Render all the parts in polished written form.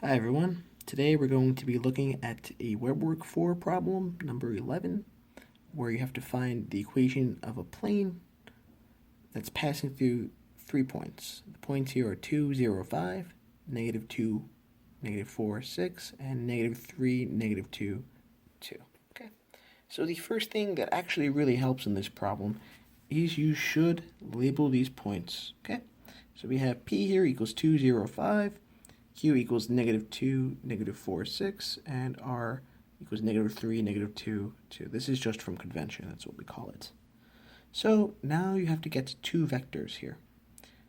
Hi everyone. Today we're going to be looking at a WebWork 4 problem, number 11, where you have to find the equation of a plane that's passing through 3 points. The points here are 2, 0, 5, -2, -4, 6, and -3, -2, 2. Okay. So the first thing that actually really helps in this problem is you should label these points. Okay. So we have P here equals 2, 0, 5. Q equals -2, -4, 6, and R equals -3, -2, 2. This is just from convention, that's what we call it. So now you have to get to two vectors here.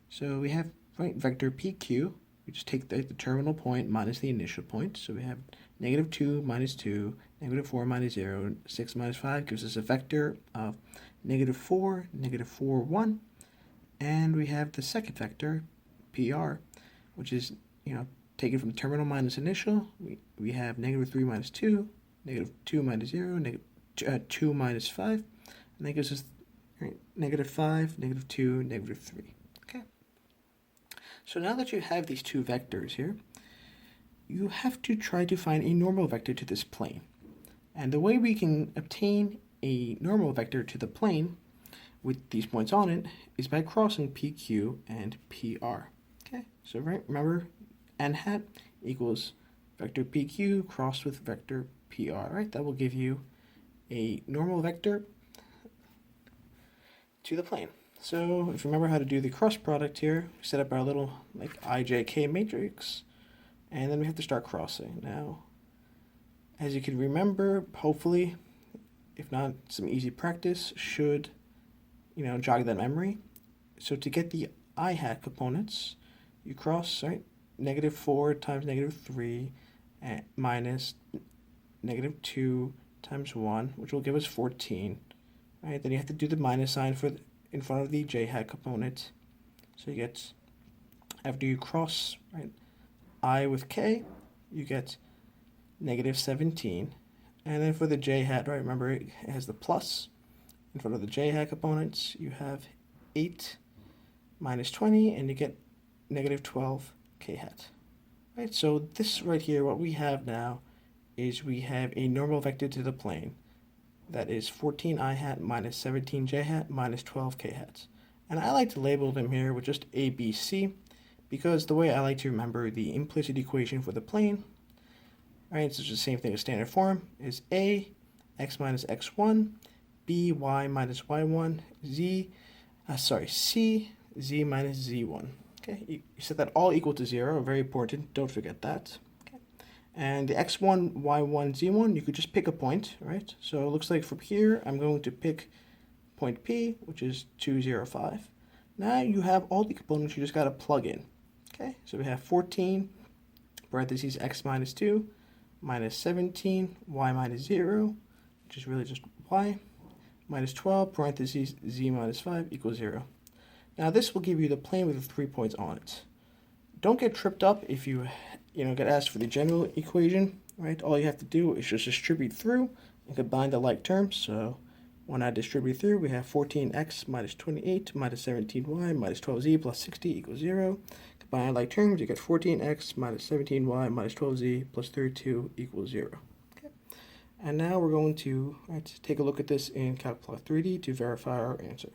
So we have vector PQ, we just take the terminal point minus the initial point. So we have -2 minus 2, -4 minus 0, 6 minus 5 gives us a vector of -4, -4, 1. And we have the second vector, PR, which is, taken from terminal minus initial. We have -3 minus 2, -2 minus 0, 2 minus 5, and that gives us -5, -2, -3. Okay. So now that you have these two vectors here, you have to try to find a normal vector to this plane. And the way we can obtain a normal vector to the plane with these points on it is by crossing PQ and PR. Okay, so remember, n hat equals vector PQ crossed with vector PR, right? That will give you a normal vector to the plane. So if you remember how to do the cross product here, we set up our little IJK matrix, and then we have to start crossing. Now, as you can remember, hopefully, if not, some easy practice should, jog that memory. So to get the I hat components, you cross, right? -4 times -3 minus -2 times 1, which will give us 14. Right? Then you have to do the minus sign in front of the j hat component. So you get, after you cross I with k, you get -17. And then for the j hat, right, remember it has the plus. In front of the j hat components, you have 8 minus 20, and you get -12 k hat. Right, so this right here, what we have now is we have a normal vector to the plane that is 14 I hat minus 17 j hat minus 12 k hats. And I like to label them here with just A, B, C, because the way I like to remember the implicit equation for the plane, right, it's just the same thing as standard form, is A, x minus x1, B, y minus y1, C, z minus z1. Okay, you set that all equal to 0, very important, don't forget that. Okay. And the x1, y1, z1, you could just pick a point, right? So it looks like from here, I'm going to pick point P, which is 2, 0, 5. Now you have all the components you just got to plug in. Okay, so we have 14, parentheses x minus 2, minus 17, y minus 0, which is really just y, minus 12, parentheses z minus 5 equals 0. Now this will give you the plane with the 3 points on it. Don't get tripped up if you get asked for the general equation, right? All you have to do is just distribute through and combine the like terms. So when I distribute through, we have 14x minus 28 minus 17y minus 12z plus 60 equals 0. Combine like terms, you get 14x minus 17y minus 12z plus 32 equals 0. Okay. And now we're going to take a look at this in Calculator 3D to verify our answer.